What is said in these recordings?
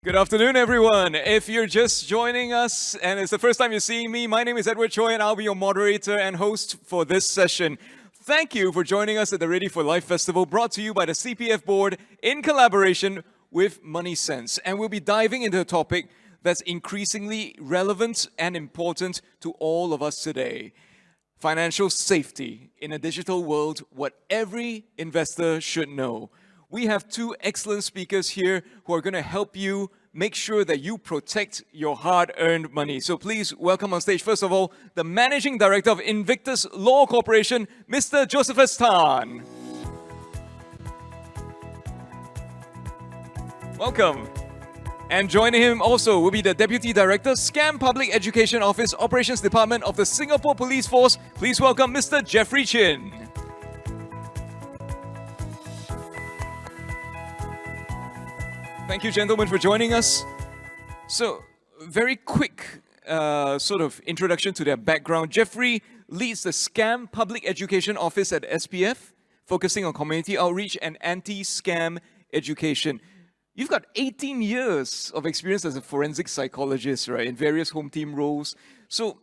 Good afternoon, everyone. If you're just joining us and it's the first time you're seeing me, my name is Edward Choi and I'll be your moderator and host for this session. Thank you for joining us at the Ready for Life Festival, brought to you by the CPF Board in collaboration with Money Sense. And we'll be diving into a topic that's increasingly relevant and important to all of us today. Financial safety in a digital world, what every investor should know. We have two excellent speakers here who are going to help you make sure that you protect your hard-earned money. So please welcome on stage, first of all, the Managing Director of Invictus Law Corporation, Mr. Josephus Tan. Welcome. And joining him also will be the Deputy Director, Scam Public Education Office, Operations Department of the Singapore Police Force. Please welcome Mr. Jeffery Chin. Thank you, gentlemen, for joining us. So, very quick sort of introduction to their background. Jeffery leads the Scam Public Education Office at SPF, focusing on community outreach and anti-scam education. You've got 18 years of experience as a forensic psychologist, right, in various home team roles. So,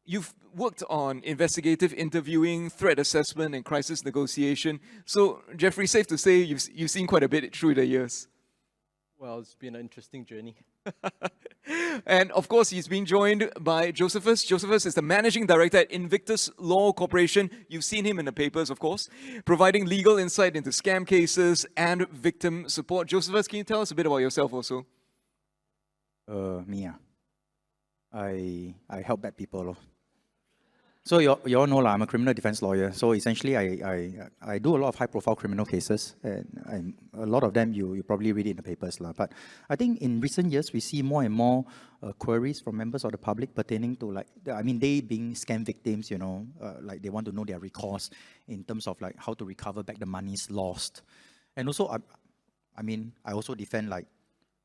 you've worked on investigative interviewing, threat assessment, and crisis negotiation. So, Jeffery, safe to say you've seen quite a bit through the years. Well, it's been an interesting journey. And of course, he's been joined by Josephus. Josephus is the Managing Director at Invictus Law Corporation. You've seen him in the papers, of course, providing legal insight into scam cases and victim support. Josephus, can you tell us a bit about yourself also? Me, I help bad people. So you all know I'm a criminal defense lawyer. So essentially, I do a lot of high-profile criminal cases, and a lot of them you probably read it in the papers. But I think in recent years, we see more and more queries from members of the public pertaining to they being scam victims, like they want to know their recourse in terms of like how to recover back the monies lost. And also, I also defend like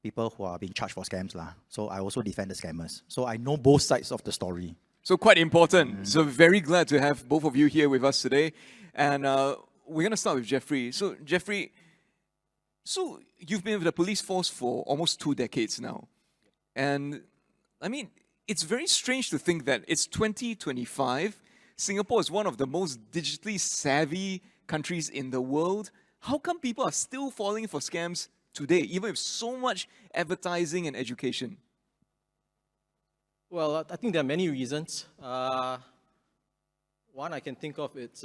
people who are being charged for scams. So I also defend the scammers. So I know both sides of the story. So quite important. So very glad to have both of you here with us today. And we're going to start with Jeffery. So Jeffery, you've been with the police force for almost 2 decades now. And it's very strange to think that it's 2025. Singapore is one of the most digitally savvy countries in the world. How come people are still falling for scams today, even with so much advertising and education? Well, I think there are many reasons. One I can think of is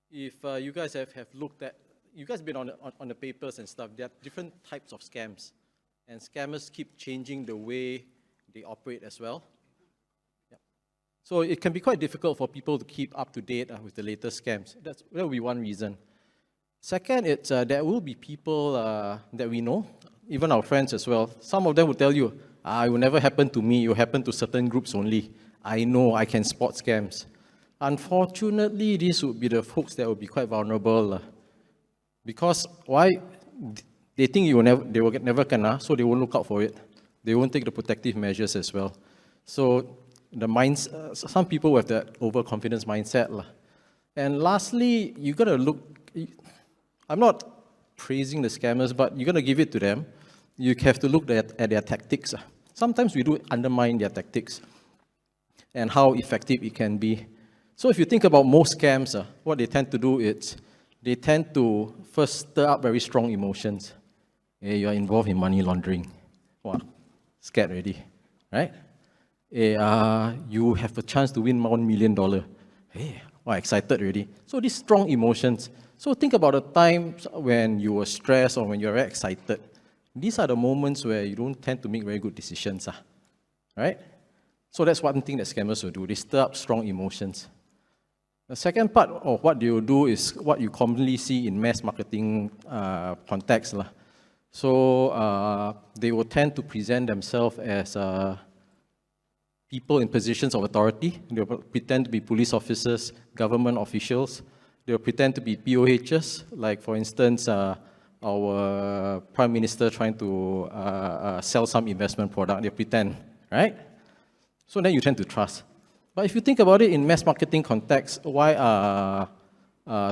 if you guys have looked at, you guys have been on the papers and stuff, there are different types of scams. And scammers keep changing the way they operate as well. Yeah. So it can be quite difficult for people to keep up to date with the latest scams. That will be one reason. Second, it's there will be people that we know, even our friends as well. Some of them will tell you, it will never happen to me, it will happen to certain groups only. I know I can spot scams. Unfortunately, these would be the folks that will be quite vulnerable. Because why? They think they will never can, so they won't look out for it. They won't take the protective measures as well. So some people have that overconfidence mindset. And lastly, you got to look, I'm not praising the scammers, but you got to give it to them. You have to look at their tactics. Sometimes we do undermine their tactics and how effective it can be. So if you think about most scams, what they tend to do is they tend to first stir up very strong emotions. Hey, you are involved in money laundering. Wow, scared already, right? Hey, you have a chance to win $1 million. Hey, wow, excited already. So these strong emotions. So think about the times when you were stressed or when you're very excited. These are the moments where you don't tend to make very good decisions, right? So that's one thing that scammers will do. They stir up strong emotions. The second part of what they will do is what you commonly see in mass marketing context. So they will tend to present themselves as people in positions of authority. They will pretend to be police officers, government officials. They will pretend to be POHs, like for instance, our Prime Minister trying to sell some investment product, they pretend, right? So then you tend to trust. But if you think about it in mass marketing context, why are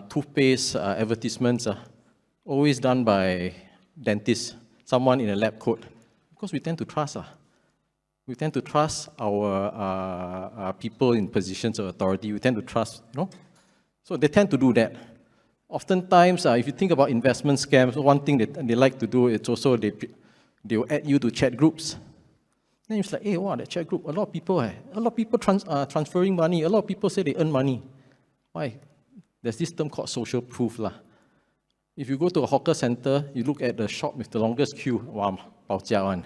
toothpaste advertisements always done by dentists, someone in a lab coat? Because we tend to trust. We tend to trust our people in positions of authority. We tend to trust, So they tend to do that. Oftentimes, if you think about investment scams, one thing that they like to do is also they will add you to chat groups. Then it's like, hey, wow, that chat group, a lot of people transferring money, a lot of people say they earn money. Why? There's this term called social proof. If you go to a hawker center, you look at the shop with the longest queue, wow, 包价one.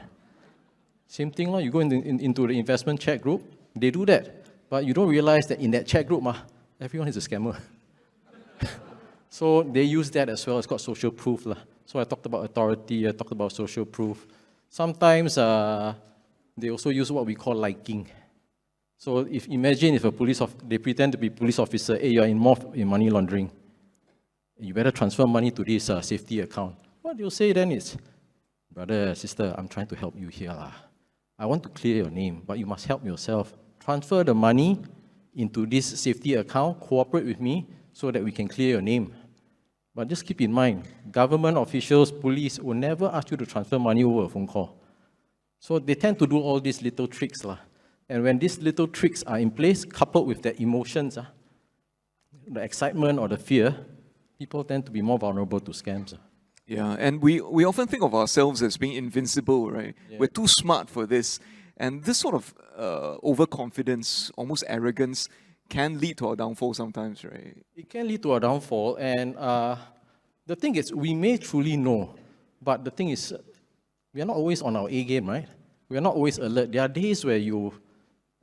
Same thing, you go into the investment chat group, they do that. But you don't realize that in that chat group, everyone is a scammer. So they use that as well. It's called social proof. So I talked about authority, I talked about social proof. Sometimes they also use what we call liking. So imagine if they pretend to be police officer, hey, you're involved in money laundering. You better transfer money to this safety account. What they'll say then is, brother, sister, I'm trying to help you here. I want to clear your name, but you must help yourself. Transfer the money into this safety account, cooperate with me so that we can clear your name. But just keep in mind, government officials, police will never ask you to transfer money over a phone call. So they tend to do all these little tricks. And when these little tricks are in place, coupled with the emotions, the excitement or the fear, people tend to be more vulnerable to scams. Yeah, and we often think of ourselves as being invincible, right? Yeah. We're too smart for this. And this sort of overconfidence, almost arrogance, can lead to our downfall sometimes, right? It can lead to a downfall, and the thing is, we may truly know, but the thing is, we are not always on our A game, right? We are not always alert. There are days where you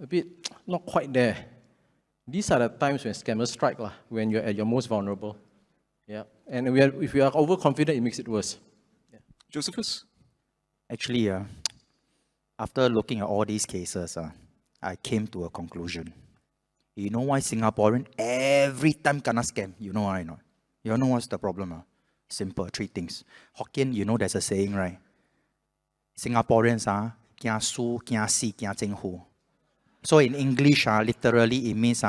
a bit not quite there. These are the times when scammers strike, when you're at your most vulnerable. Yeah, and if we are overconfident, it makes it worse. Yeah. Josephus? Actually, after looking at all these cases, I came to a conclusion. You know why Singaporean every time kena scam? You know why not? You know what's the problem? Simple, 3 things. Hokkien, you know there's a saying, right? Singaporeans kia su, kia si, kia cheng hu. So in English, literally it means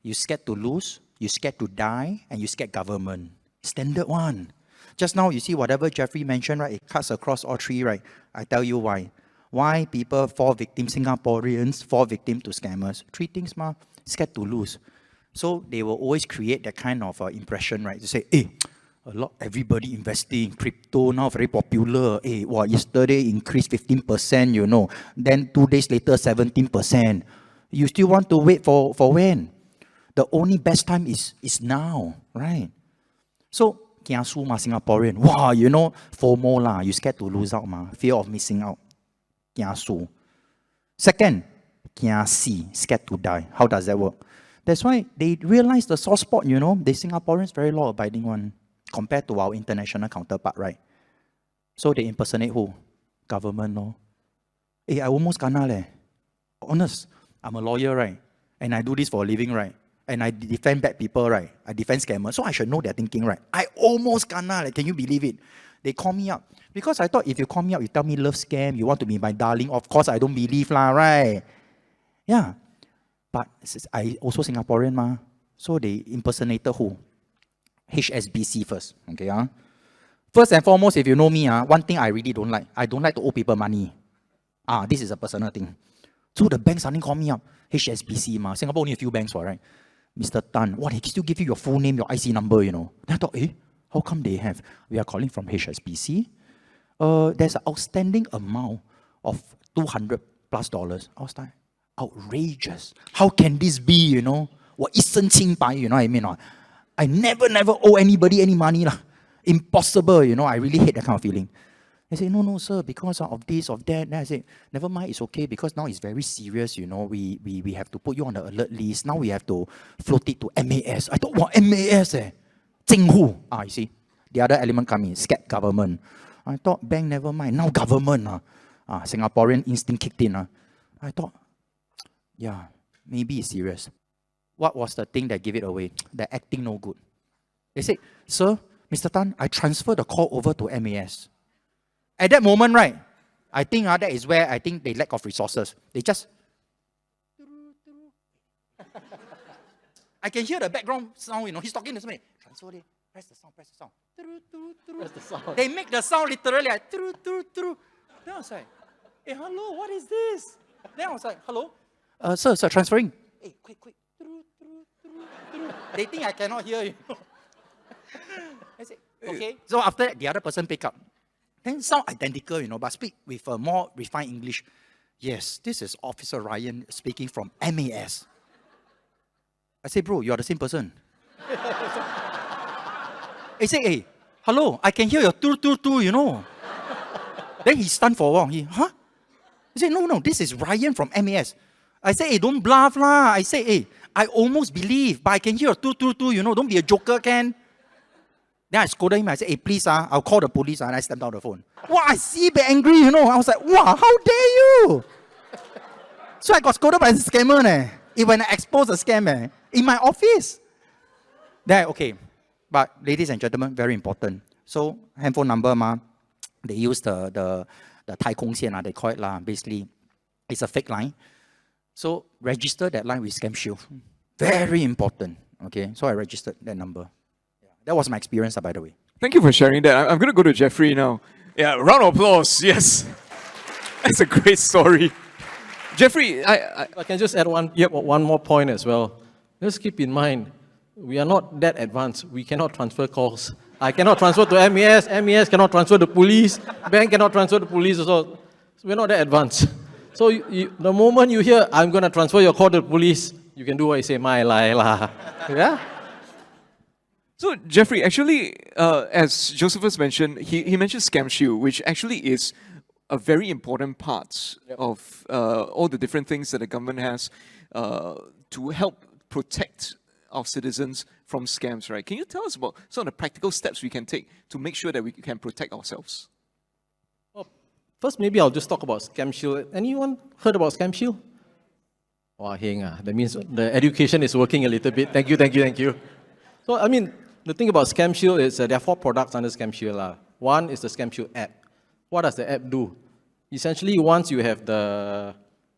you scared to lose, you scared to die, and you scared government. Standard one. Just now, you see whatever Jeffery mentioned, right? It cuts across all 3, right? I tell you why. Why people fall victim, Singaporeans fall victim to scammers. 3 things, scared to lose. So they will always create that kind of impression, right? To say, hey, everybody investing in crypto now very popular. Hey, yesterday increased 15%, Then 2 days later, 17%. You still want to wait for when? The only best time is now, right? So, kiasu Singaporean. FOMO you scared to lose out fear of missing out. Kiasu. Second, kiasi, scared to die. How does that work? That's why they realize the soft spot, the Singaporeans very law-abiding one compared to our international counterpart, right? So they impersonate who? Government, no? Hey, I almost kena Honest, I'm a lawyer, right? And I do this for a living, right? And I defend bad people, right? I defend scammers, so I should know their thinking, right? I almost kena, can you believe it? They call me up. Because I thought if you call me up, you tell me love scam, you want to be my darling, of course I don't believe, right? Yeah. But I also Singaporean, so they impersonated who? HSBC first, okay? First and foremost, if you know me, one thing I really don't like, I don't like to owe people money. This is a personal thing. So the bank suddenly call me up, HSBC, Singapore only a few banks, right? Mr. Tan, they still give you your full name, your IC number, Then I thought, how come they have? We are calling from HSBC. There's an outstanding amount of $200+. I was like, outrageous. How can this be, you know what I mean? I never owe anybody any money. Impossible, I really hate that kind of feeling. I say, no, sir, because of this, of that. Then I say, never mind, it's okay, because now it's very serious, we have to put you on the alert list. Now we have to float it to MAS. I thought, MAS, Zinghu. You see, the other element coming, scared government. I thought, bank, never mind. Now government, Singaporean instinct kicked in. I thought, yeah, maybe it's serious. What was the thing that gave it away? The acting no good. They said, sir, Mr. Tan, I transfer the call over to MAS. At that moment, right, I think that is where I think they lack of resources. They just... I can hear the background sound, he's talking to me. Transfer it. Press the sound. Press the sound. They make the sound literally like... Then I was like, Hey, hello, what is this? Then I was like, hello? Sir, transferring. Hey, quick. They think I cannot hear you. I said, okay. So after that, the other person pick up. Then sound identical, but speak with a more refined English. Yes, this is Officer Ryan speaking from MAS. I say, bro, you are the same person. He say, hey, hello, I can hear your tu. Then he stunned for a while. He said, no, this is Ryan from MAS. I said, hey, don't bluff lah. I said, hey, I almost believe, but I can hear your tu, don't be a joker, can? Then I scolded him. I said, hey, please, I'll call the police. And I stepped out the phone. Wow, I see be angry, I was like, wow, how dare you? So I got scolded by the scammer, when I exposed a scam, in my office. Then, okay. But ladies and gentlemen, very important. So, handphone number, they use the Tai Kong Xian, they call it, basically. It's a fake line. So, register that line with Scam Shield. Very important. Okay, so I registered that number. Yeah. That was my experience, by the way. Thank you for sharing that. I'm going to go to Jeffrey now. Yeah, round of applause. Yes. That's a great story. Jeffrey, I can just add one more point as well. Just keep in mind, we are not that advanced. We cannot transfer calls. I cannot transfer to MAS. MAS cannot transfer to police. Bank cannot transfer to police also. So we're not that advanced. So the moment you hear, I'm going to transfer your call to the police, you can do what you say, my lie lah. Yeah? So, Jeffrey, actually, as Josephus mentioned, he mentioned Scam Shield, which actually is a very important part of all the different things that the government has to help protect our citizens from scams, right? Can you tell us about some of the practical steps we can take to make sure that we can protect ourselves? Well, first, maybe I'll just talk about Scam Shield. Anyone heard about Scam Shield? Wow, that means the education is working a little bit. Thank you. So, the thing about Scam Shield is there are 4 products under Scam Shield. One is the Scam Shield app. What does the app do? Essentially, once you have the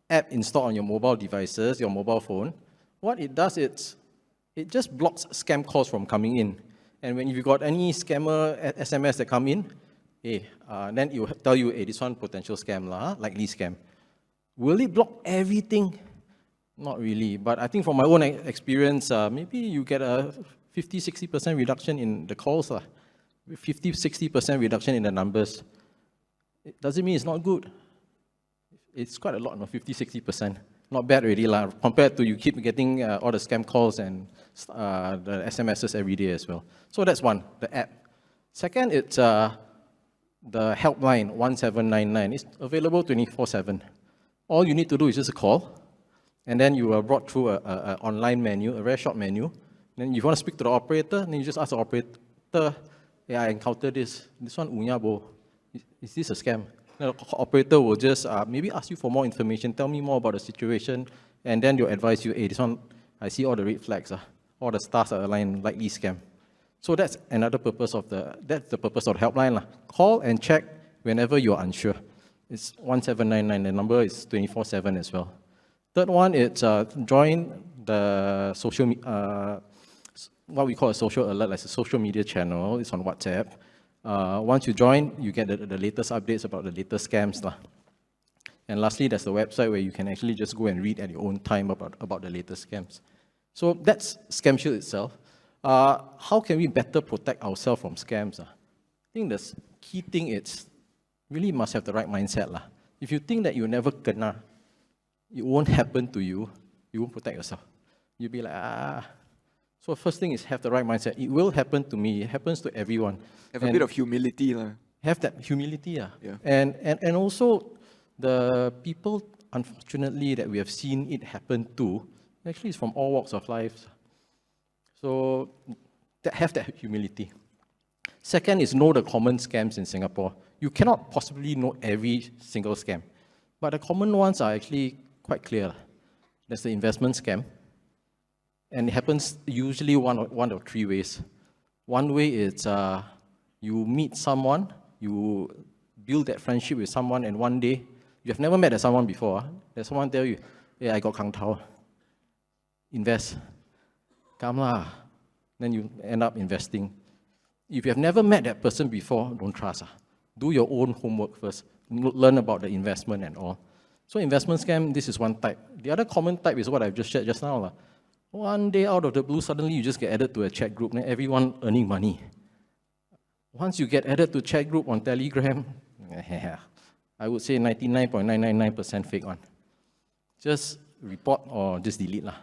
app installed on your mobile devices, your mobile phone, what it does is it just blocks scam calls from coming in. And when you've got any scammer SMS that come in, then it will tell you, hey, this one potential scam, likely scam. Will it block everything? Not really. But I think from my own experience, maybe you get a 50-60% reduction in the calls, 50-60% reduction in the numbers. It doesn't mean it's not good. It's quite a lot, 50-60%. Not bad already, compared to you keep getting all the scam calls and the SMSs every day as well. So that's one, the app. Second, it's the helpline 1799. It's available 24/7. All you need to do is just a call, and then you are brought through an online menu, a very short menu. Then if you want to speak to the operator, then you just ask the operator, I encountered this one unya bo. Is this a scam? The operator will just maybe ask you for more information, tell me more about the situation, and then they'll advise you, hey, this one, I see all the red flags, all the stars are aligned, likely scam. So that's another purpose of that's the purpose of the helpline. Call and check whenever you're unsure. It's 1799, the number is 24/7 as well. Third one is join the social, what we call a social alert, like a social media channel. It's on WhatsApp. Once you join, you get the latest updates about the latest scams. And lastly, there's the website where you can actually just go and read at your own time about the latest scams. So that's Scam Shield itself. How can we better protect ourselves from scams? I think the key thing is really must have the right mindset. If you think that you never kena, it won't happen to you, you won't protect yourself. You'll be like, So first thing is have the right mindset. It will happen to me. It happens to everyone. Have a bit of humility. Have that humility. Yeah. And also, the people, unfortunately, that we have seen it happen to, actually is from all walks of life. So have that humility. Second is know the common scams in Singapore. You cannot possibly know every single scam. But the common ones are actually quite clear. There's the investment scam. And it happens usually one of 3 ways. One way is you meet someone, you build that friendship with someone, and one day, you have never met that someone before. There's someone tell you, hey, I got Kang Tao. Invest. Come lah. Then you end up investing. If you have never met that person before, don't trust. Do your own homework first. learn about the investment and all. So investment scam, this is one type. The other common type is what I've just shared just now. One day out of the blue, suddenly you just get added to a chat group and everyone earning money. Once you get added to chat group on Telegram, I would say 99.999% fake one. Just report or just delete lah.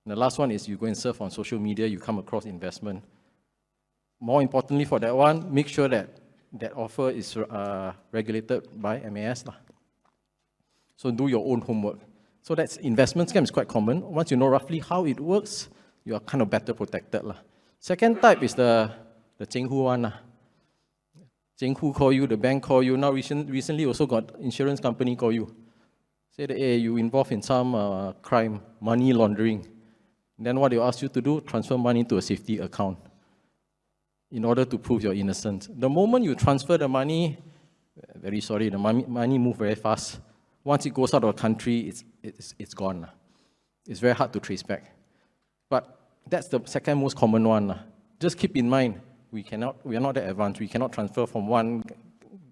And the last one is you go and surf on social media, you come across investment. More importantly for that one, make sure that that offer is regulated by MAS lah. So do your own homework. So that's investment scam is quite common. Once you know roughly how it works, you are kind of better protected lah. Second type is the Cheng Hu one lah. Cheng Hu call you, the bank call you. Now recently also got insurance company call you. Say that, hey, you involved in some crime, money laundering. Then what they ask you to do, transfer money to a safety account in order to prove your innocence. The moment you transfer the money, very sorry, the money move very fast. Once it goes out of the country, it's gone. It's very hard to trace back. But that's the second most common one. Just keep in mind, we are not that advanced. We cannot transfer from one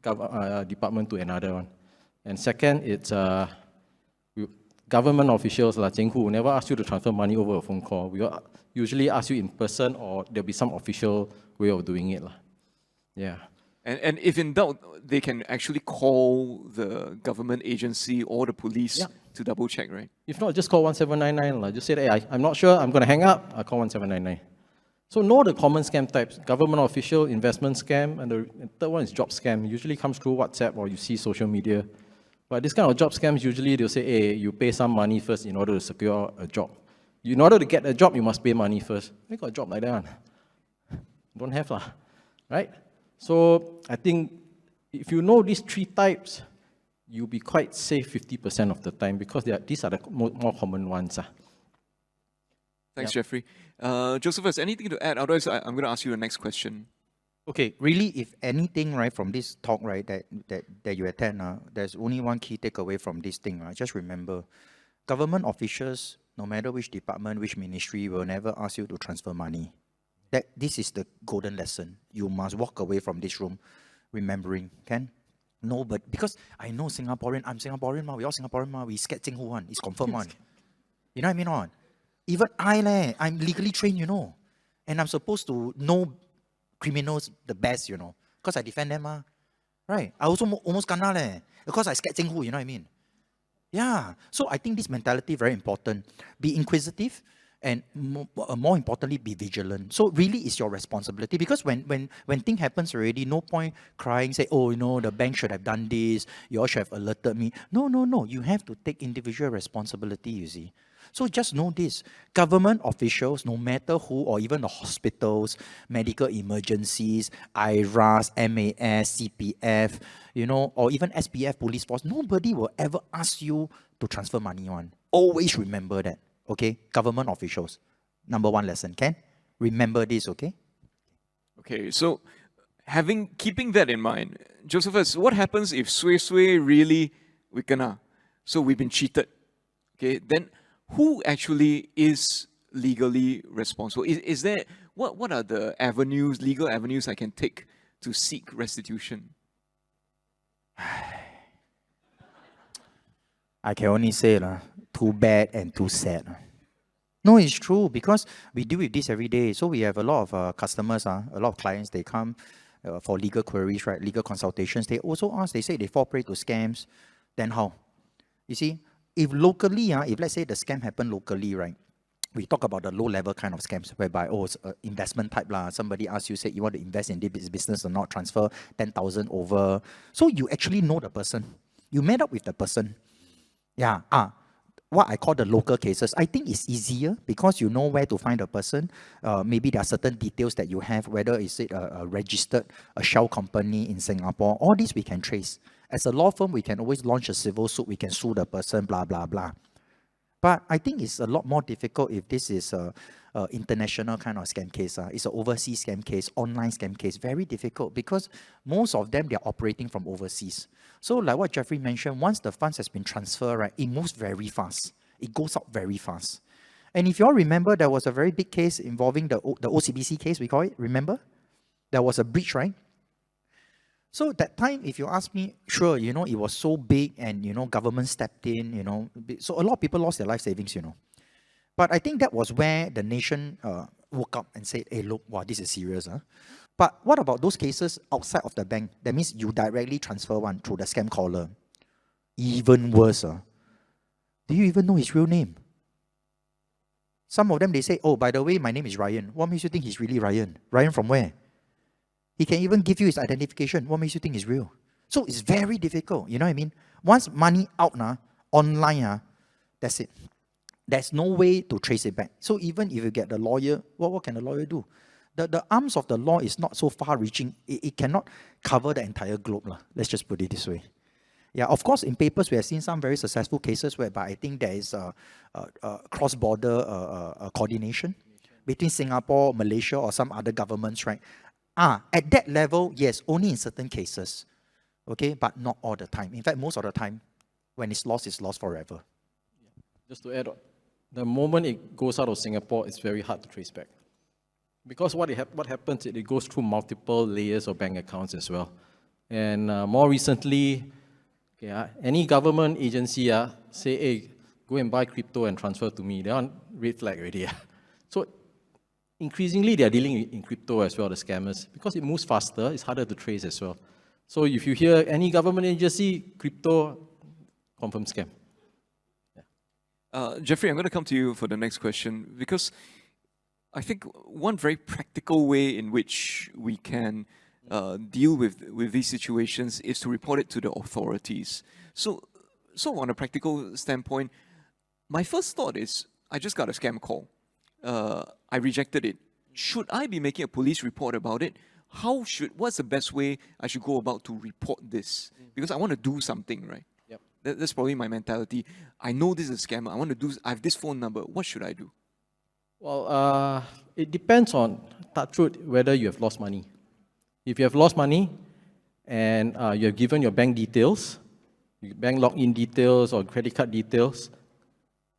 department to another one. And second, it's government officials like Cheng Hu will never ask you to transfer money over a phone call. We will usually ask you in person, or there'll be some official way of doing it. Yeah. And if in doubt, they can actually call the government agency or the police to double check, right? If not, just call 1799. Just say, hey, I'm not sure, I'm going to hang up, I'll call 1799. So know the common scam types: government official, investment scam, and the third one is job scam. Usually comes through WhatsApp or you see social media. But this kind of job scams, usually they'll say, hey, you pay some money first in order to secure a job. In order to get a job, you must pay money first. I got a job like that one. Don't have lah, right? So I think if you know these three types, you'll be quite safe 50% of the time, because these are the more common ones. Thanks, Jeffrey. Josephus, anything to add? Otherwise, I'm going to ask you the next question. Okay, really, if anything, right, from this talk, right, that you attend, there's only one key takeaway from this thing, right? Just remember, government officials, no matter which department, which ministry, will never ask you to transfer money. This is the golden lesson. You must walk away from this room remembering, can? No, but because I know Singaporean, I'm Singaporean, we all Singaporean, we scared Cheng Hu one, it's confirmed one. You know what I mean on? Even I'm legally trained, and I'm supposed to know criminals the best, because I defend them, right? I also almost kena because I scared Cheng Hu, you know what I mean? Yeah, so I think this mentality very important. Be inquisitive, and more importantly, be vigilant. So really, it's your responsibility, because when thing happens already, no point crying, say, oh, the bank should have done this, you all should have alerted me. No, you have to take individual responsibility, you see. So just know this, government officials, no matter who, or even the hospitals, medical emergencies, IRAS, MAS, CPF, or even SPF, police force, nobody will ever ask you to transfer money on. Always remember that, okay? Government officials, number one lesson, can? Remember this, okay? Okay, so keeping that in mind, Josephus, what happens if sway really we kena? So we've been cheated, okay? Then who actually is legally responsible? Is there, what are the legal avenues I can take to seek restitution? I can only say, too bad and too sad. No, it's true, because we deal with this every day. So we have a lot of customers, a lot of clients, they come for legal queries, right? Legal consultations. They also ask, they say they fall prey to scams. Then how? You see, if locally, if let's say the scam happened locally, right? We talk about the low-level kind of scams, whereby, it's investment type lah. Somebody asks you, say, you want to invest in this business or not, transfer 10,000 over. So you actually know the person. You met up with the person. Yeah, what I call the local cases, I think it's easier because you know where to find a person. Maybe there are certain details that you have, whether is it a registered, a shell company in Singapore. All this we can trace. As a law firm, we can always launch a civil suit. We can sue the person, blah, blah, blah. But I think it's a lot more difficult if this is a international kind of scam case. It's an overseas scam case, online scam case. Very difficult because most of them, they're operating from overseas. So like what Jeffrey mentioned, once the funds has been transferred, right, it moves very fast. It goes out very fast. And if you all remember, there was a very big case involving the OCBC case, we call it, remember? There was a breach, right? So that time, if you ask me, sure, it was so big and, government stepped in, So a lot of people lost their life savings, But I think that was where the nation woke up and said, hey, look, wow, this is serious. Huh? But what about those cases outside of the bank? That means you directly transfer one through the scam caller. Even worse. Do you even know his real name? Some of them, they say, oh, by the way, my name is Ryan. What makes you think he's really Ryan? Ryan from where? He can even give you his identification. What makes you think he's real? So it's very difficult. You know what I mean? Once money out online, that's it. There's no way to trace it back. So even if you get the lawyer, what can the lawyer do? The arms of the law is not so far-reaching. It cannot cover the entire globe. Let's just put it this way. Yeah, of course, in papers, we have seen some very successful cases whereby I think there is a cross-border coordination between Singapore, Malaysia, or some other governments, right? At that level, yes, only in certain cases, okay, but not all the time. In fact, most of the time, when it's lost forever. Just to add on, the moment it goes out of Singapore, it's very hard to trace back. Because what happens, it goes through multiple layers of bank accounts as well. And more recently, any government agency say, hey, go and buy crypto and transfer to me. They're on red flag already. So increasingly, they're dealing in crypto as well, the scammers. Because it moves faster, it's harder to trace as well. So if you hear any government agency, crypto, confirm scam. Jeffrey, I'm going to come to you for the next question, because I think one very practical way in which we can deal with these situations is to report it to the authorities. So on a practical standpoint, my first thought is, I just got a scam call. I rejected it. Should I be making a police report about it? What's the best way I should go about to report this? Because I want to do something, right? Yep. That's probably my mentality. I know this is a scam. I have this phone number. What should I do? Well, it depends on, touch wood, whether you have lost money. If you have lost money and you have given your bank details, your bank login details or credit card details,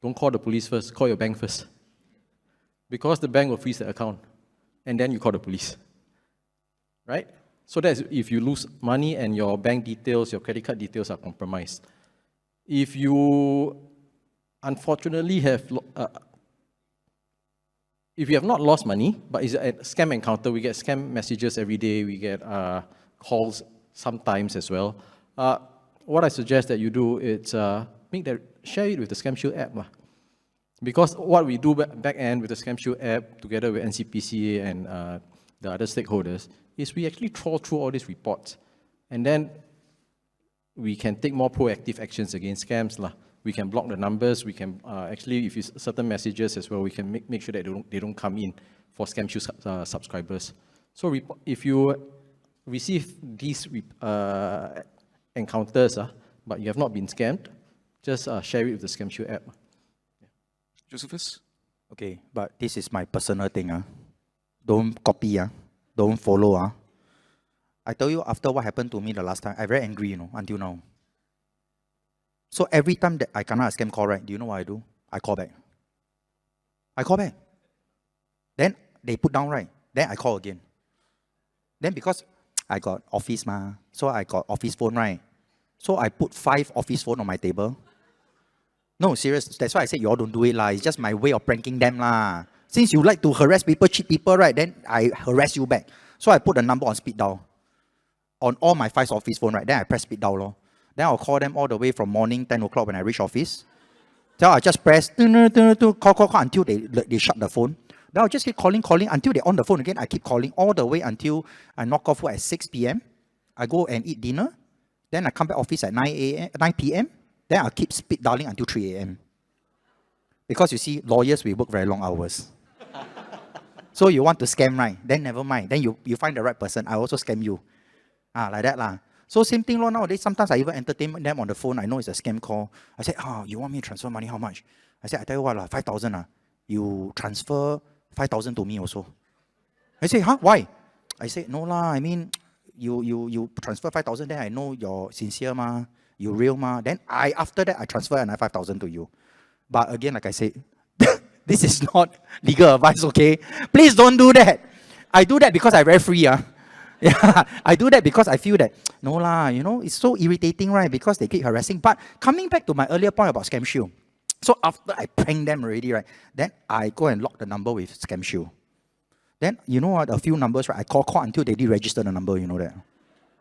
don't call the police first, call your bank first. Because the bank will freeze the account, and then you call the police. Right? So that's if you lose money and your bank details, your credit card details are compromised. If you unfortunately if you have not lost money, but it's a scam encounter, we get scam messages every day, we get calls sometimes as well. What I suggest that you do is share it with the Scam Shield app. Because what we do back end with the Scam Shield app, together with NCPCA and the other stakeholders, is we actually trawl through all these reports. And then we can take more proactive actions against scams. We can block the numbers. We can actually, if it's certain messages as well, we can make sure that they don't come in for Scam Shield subscribers. So if you receive these encounters, but you have not been scammed, just share it with the Scam Shield app. Josephus? Okay, but this is my personal thing. Don't copy. Don't follow. I tell you, after what happened to me the last time, I'm very angry, until now. So every time that I cannot scam call, right, do you know what I do? I call back. Then they put down, right? Then I call again. Then because I got office, so I got office phone, right? So I put 5 office phone on my table. No, serious. That's why I said you all don't do it, It's just my way of pranking them, Since you like to harass people, cheat people, right? Then I harass you back. So I put the number on speed dial. On all my 5 office phone, right? Then I press speed dial, Then I'll call them all the way from morning, 10 o'clock when I reach office. Then I'll just press, call until they shut the phone. Then I'll just keep calling until they're on the phone again. I keep calling all the way until I knock off work at 6 p.m. I go and eat dinner. Then I come back office at 9 p.m. Then I'll keep speed dialing until 3 a.m. Because you see, lawyers, we work very long hours. So you want to scam, right? Then never mind. Then you find the right person. I also scam you. Like that. So same thing, nowadays, sometimes I even entertain them on the phone. I know it's a scam call. I say, you want me to transfer money? How much? I say, I tell you what, 5,000. You transfer 5,000 to me also. I say, why? I say, no I mean, you transfer 5,000, then I know you're sincere, you real, Then after that, I transfer another 5,000 to you. But again, like I said, this is not legal advice, okay? Please don't do that. I do that because I'm very free, Yeah, I do that because I feel that, no lah, you know, it's so irritating, right? Because they keep harassing. But coming back to my earlier point about Scam Shield. So after I prank them already, right, then I go and lock the number with Scam Shield. Then, you know what, a few numbers, right, I call until they deregister the number, you know that.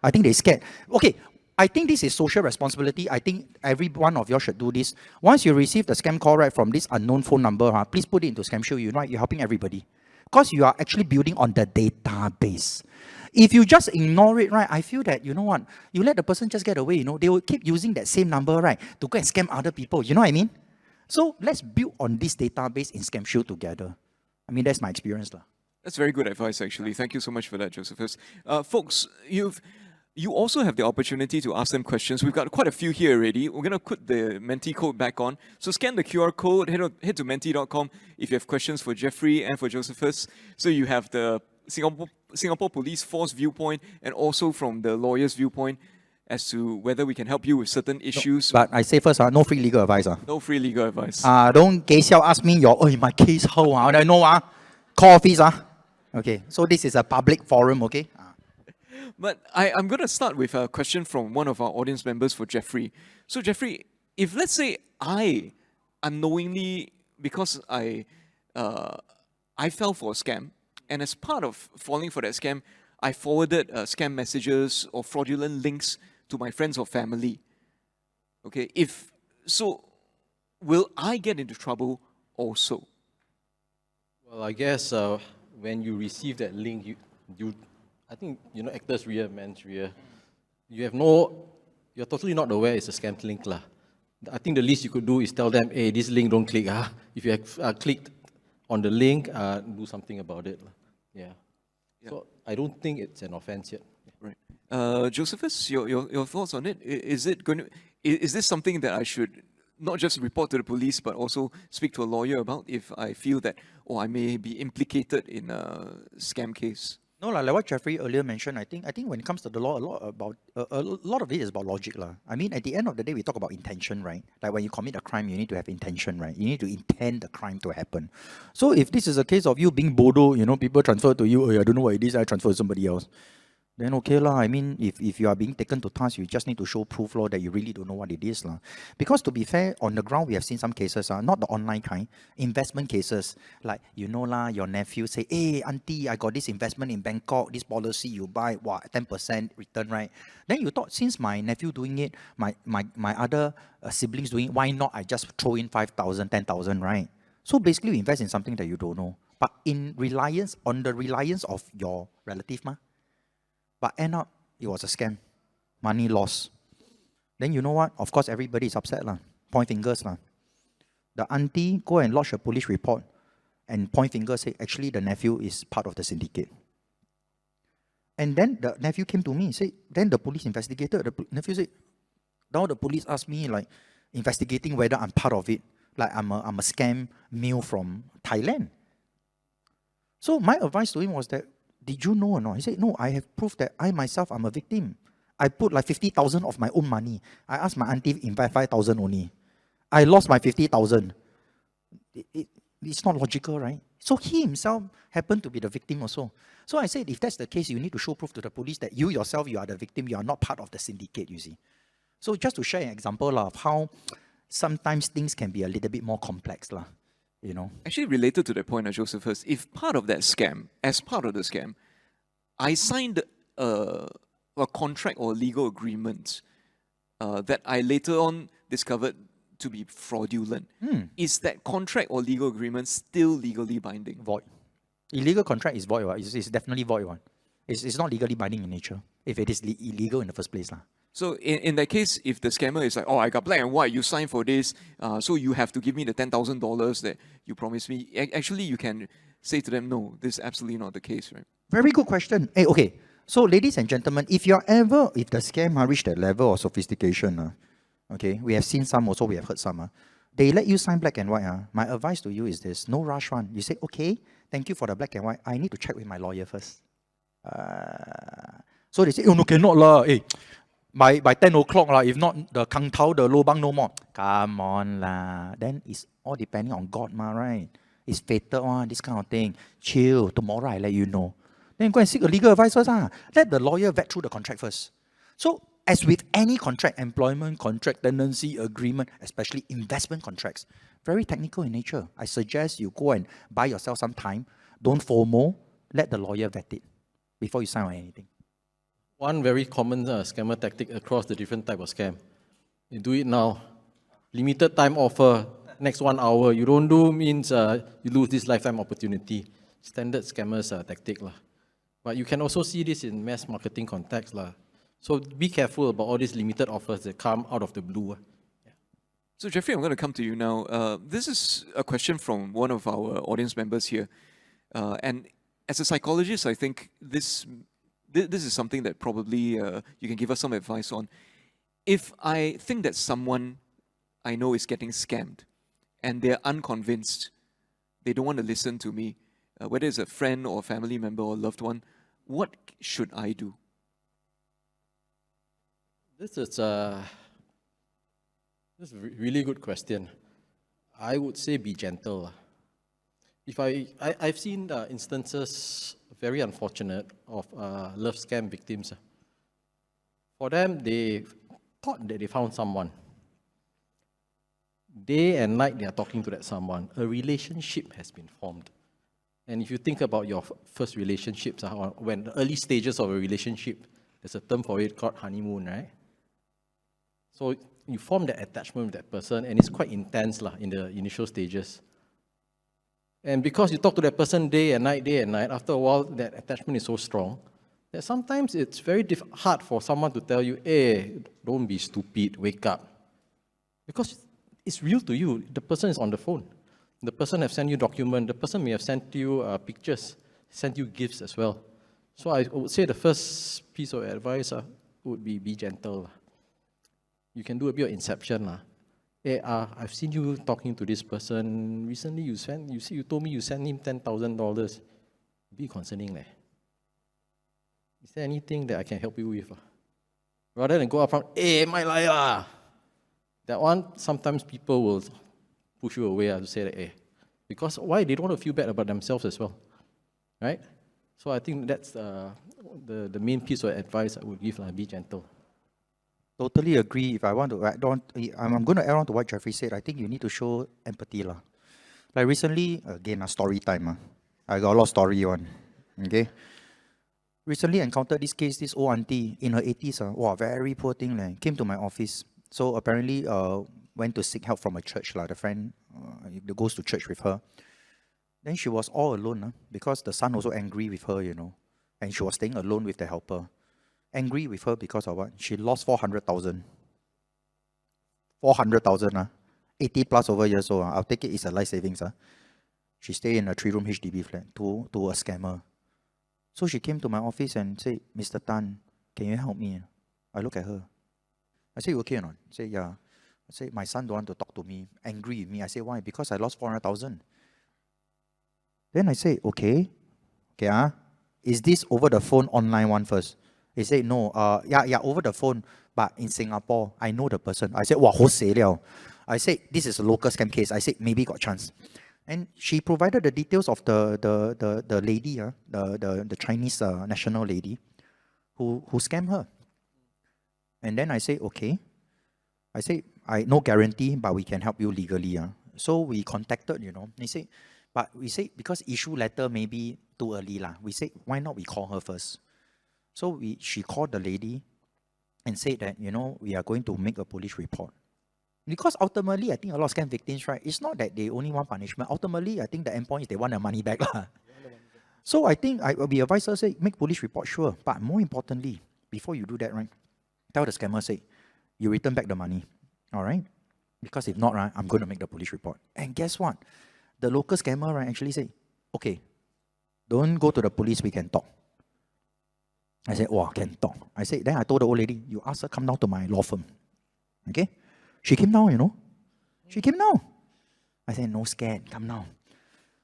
I think they scared. Okay, I think this is social responsibility. I think every one of you should do this. Once you receive the scam call, right, from this unknown phone number, please put it into Scam Shield. You know, you're helping everybody. Because you are actually building on the database. If you just ignore it, right, I feel that, you know what, you let the person just get away, you know, they will keep using that same number, right, to go and scam other people. You know what I mean? So let's build on this database in Scam Shield together. I mean, that's my experience. That's very good advice, actually. Thank you so much for that, Josephus. Folks, you also have the opportunity to ask them questions. We've got quite a few here already. We're going to put the Menti code back on. So scan the QR code, head to menti.com if you have questions for Jeffrey and for Josephus. So you have the Singapore Police Force viewpoint and also from the lawyer's viewpoint as to whether we can help you with certain issues. But I say first, no free legal advice. No free legal advice. Don't ask me my case how. I know. Call office. Okay, so this is a public forum, okay? But I'm going to start with a question from one of our audience members for Jeffrey. So Jeffrey, if let's say I unknowingly, because I fell for a scam, and as part of falling for that scam, I forwarded scam messages or fraudulent links to my friends or family. Okay, will I get into trouble also? Well, I guess when you receive that link, I think, you know, actors rear, man's rear. You're totally not aware it's a scam link lah. I think the least you could do is tell them, hey, this link don't click. If you have clicked on the link, do something about it. Yeah. So I don't think it's an offense yet. Right. Josephus, your thoughts on it? Is this something that I should not just report to the police, but also speak to a lawyer about if I feel that, I may be implicated in a scam case? No, like what Jeffrey earlier mentioned, I think when it comes to the law, a lot of it is about logic. I mean, at the end of the day, we talk about intention, right? Like when you commit a crime, you need to have intention, right? You need to intend the crime to happen. So if this is a case of you being bodo, you know, people transfer to you, I don't know what it is, I transfer to somebody else. Then okay lah. I mean, if you are being taken to task, you just need to show proof that you really don't know what it is lah. Because to be fair, on the ground we have seen some cases, not the online kind, investment cases. Like, you know lah, your nephew say, hey auntie, I got this investment in Bangkok, this policy you buy, 10% return, right? Then you thought, since my nephew doing it, my other siblings doing it, why not I just throw in 5,000, 10,000, right? So basically you invest in something that you don't know, but on the reliance of your relative ma. But end up, it was a scam. Money lost. Then you know what? Of course, everybody is upset lah. Point fingers lah. The auntie go and lodge a police report and point fingers, say, actually the nephew is part of the syndicate. And then the nephew came to me, say, then the police investigated. The nephew said, now the police asked me, like, investigating whether I'm part of it. Like I'm a scam meal from Thailand. So my advice to him was that, did you know or not? He said, no, I have proof that I myself am a victim. I put like 50,000 of my own money. I asked my auntie to invest 5,000 only. I lost my 50,000. It's not logical, right? So he himself happened to be the victim also. So I said, if that's the case, you need to show proof to the police that you yourself, you are the victim. You are not part of the syndicate, you see. So just to share an example of how sometimes things can be a little bit more complex, you know. Actually, related to that point, Josephus, if part of that scam, as part of the scam, I signed a contract or legal agreement that I later on discovered to be fraudulent, is that contract or legal agreement still legally binding? Void. Illegal contract is void. It's definitely void one. It's not legally binding in nature if it is illegal in the first place. So in that case, if the scammer is like, I got black and white, you signed for this, so you have to give me the $10,000 that you promised me, actually you can say to them, no, this is absolutely not the case, right? Very good question. Hey, okay. So ladies and gentlemen, if the scam reach that level of sophistication, okay, we have seen some also, we have heard some, they let you sign black and white. My advice to you is this, no rush one. You say, okay, thank you for the black and white. I need to check with my lawyer first. So they say, oh no, cannot lah. Hey, by 10 o'clock lah, if not the kang tao, the lobang no more. Come on lah. Then it's all depending on God ma, right? It's fated one, this kind of thing. Chill, tomorrow I let you know. then go and seek a legal advice first. Let the lawyer vet through the contract first. So, as with any contract, employment contract, tenancy agreement, especially investment contracts, very technical in nature. I suggest you go and buy yourself some time. Don't FOMO. Let the lawyer vet it before you sign on anything. One very common scammer tactic across the different type of scam. You do it now. Limited time offer, next 1 hour. You don't do means you lose this lifetime opportunity. Standard scammers tactic lah. But you can also see this in mass marketing context lah. So be careful about all these limited offers that come out of the blue. So Jeffrey, I'm going to come to you now. This is a question from one of our audience members here. And as a psychologist, I think this is something that probably you can give us some advice on. If I think that someone I know is getting scammed and they're unconvinced, they don't want to listen to me, whether it's a friend or a family member or loved one, what should I do? This is a really good question. I would say be gentle. If I've seen instances, very unfortunate, of love scam victims. For them, they thought that they found someone. Day and night, they are talking to that someone. A relationship has been formed. And if you think about your first relationships, when the early stages of a relationship, there's a term for it called honeymoon, right? So you form that attachment with that person, and it's quite intense in the initial stages. And because you talk to that person day and night, after a while, that attachment is so strong that sometimes it's very hard for someone to tell you, hey, don't be stupid, wake up. Because it's real to you. The person is on the phone. The person has sent you documents. The person may have sent you pictures, sent you gifts as well. So I would say the first piece of advice would be gentle. You can do a bit of inception. Hey, I've seen you talking to this person. Recently, you told me you sent him $10,000. Be concerning. Is there anything that I can help you with? Rather than go up front, hey, my liar. That one, sometimes people will push you away to say that, hey. Because why? They don't want to feel bad about themselves as well. Right? So I think that's the main piece of advice I would give, be gentle. Totally agree. If I want to add on, I'm going to add on to what Jeffrey said. I think you need to show empathy. Like recently, again, a story time. I got a lot of story on. Okay. Recently encountered this case, this old auntie in her 80s. Very poor thing. Came to my office. So apparently went to seek help from a church. The friend goes to church with her. Then she was all alone because the son also angry with her, And she was staying alone with the helper. Angry with her because of what? She lost 400,000. 400,000, 80 plus over years old. I'll take it, it's a life savings. She stayed in a 3-room HDB flat to a scammer. So she came to my office and said, Mr. Tan, can you help me? I look at her. I say, you okay or not? I say, yeah. I say, my son don't want to talk to me, angry with me. I say, why? Because I lost 400,000. Then I say, okay, is this over the phone online one first? He said, no, yeah, over the phone, but in Singapore, I know the person. I said, ho sei liao. I said, this is a local scam case. I said, maybe got chance. And she provided the details of the lady, the Chinese national lady, who scammed her. And then I say, okay. I say, no guarantee, but we can help you legally. So we contacted, They say, but we say, because issue letter maybe too early. We say, why not we call her first? So she called the lady and said that, we are going to make a police report. Because ultimately, I think a lot of scam victims, right, it's not that they only want punishment. Ultimately, I think the end point is they want their money back. So I think I will be advised to say, make police report, sure. But more importantly, before you do that, right, tell the scammer, say, you return back the money. All right? Because if not, right, I'm going to make the police report. And guess what? The local scammer, right, actually say, okay, don't go to the police, we can talk. I said, can talk. I said, then I told the old lady, you ask her come down to my law firm. Okay? She came down, She came down. I said, no scan, come down.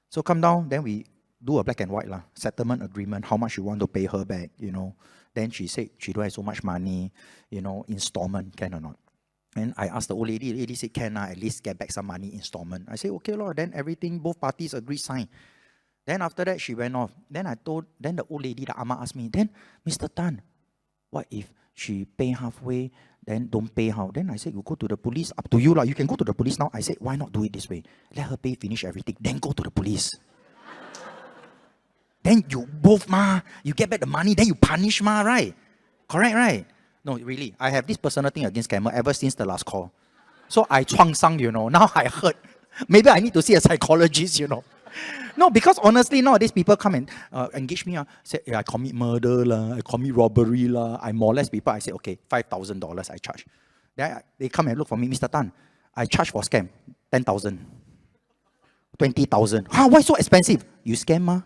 So come down, then we do a black and white settlement agreement, how much you want to pay her back, Then she said she don't have so much money, installment, can or not. And I asked the old lady, the lady said, can at least get back some money installment. I said, okay, Lord, then everything, both parties agreed, sign. Then after that, she went off. Then the old lady, the ama asked me, then, Mr. Tan, what if she pay halfway, then don't pay how? Then I said, you go to the police, up to you lah. You can go to the police now. I said, why not do it this way? Let her pay, finish everything, then go to the police. Then you both you get back the money, then you punish right? Correct, right? No, really, I have this personal thing against scammer ever since the last call. So I 创伤, now I hurt. Maybe I need to see a psychologist, No, because honestly, nowadays people come and engage me. Say, I commit murder, I commit robbery, I molest people. I say, okay, $5,000 I charge. Then they come and look for me, Mr. Tan, I charge for scam, 10,000, 20,000. Why so expensive? You scam,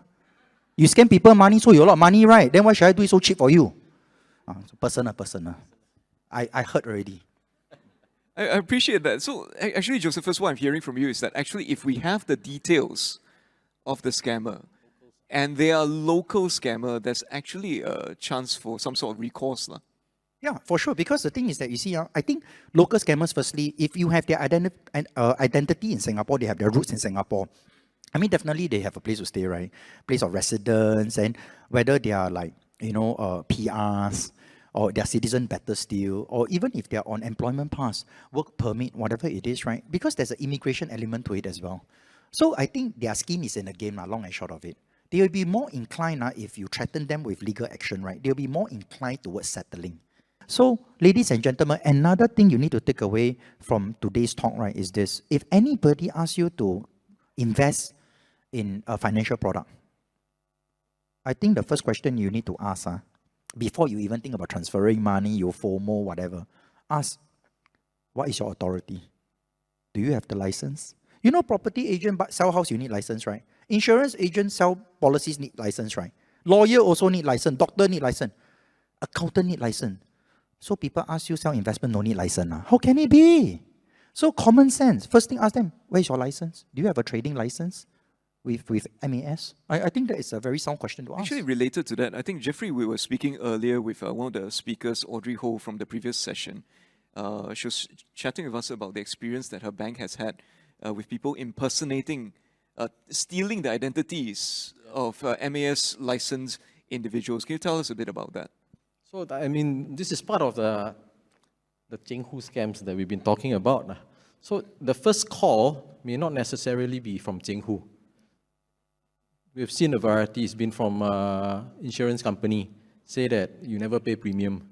You scam people money, so you a lot of money, right? Then why should I do it so cheap for you? So personal. I heard already. I appreciate that. So actually, Josephus, what I'm hearing from you is that actually if we have the details of the scammer and they are local scammer, there's actually a chance for some sort of recourse. Yeah, for sure. Because the thing is that, you see, I think local scammers, firstly, if you have their identity in Singapore, they have their roots in Singapore. I mean, definitely they have a place to stay, right? Place of residence, and whether they are like, PRs, or they're citizen better still, or even if they're on employment pass, work permit, whatever it is, right? Because there's an immigration element to it as well. So I think their scheme is in the game, long and short of it. They will be more inclined, if you threaten them with legal action, right? They'll be more inclined towards settling. So, ladies and gentlemen, another thing you need to take away from today's talk, right, is this. If anybody asks you to invest in a financial product, I think the first question you need to ask, before you even think about transferring money, your FOMO, whatever, ask, what is your authority? Do you have the license? Property agent sell house, you need license, right? Insurance agent sell policies need license, right? Lawyer also need license. Doctor need license. Accountant need license. So people ask you sell investment, no need license. How can it be? So common sense. First thing, ask them, where's your license? Do you have a trading license with MAS? I think that is a very sound question to ask. Actually, related to that, I think, Jeffrey, we were speaking earlier with one of the speakers, Audrey Ho, from the previous session. She was chatting with us about the experience that her bank has had with people impersonating, stealing the identities of MAS licensed individuals. Can you tell us a bit about that? So, this is part of the Cheng Hu scams that we've been talking about. So, the first call may not necessarily be from Cheng Hu. We've seen a variety. It's been from insurance company, say that you never pay premium,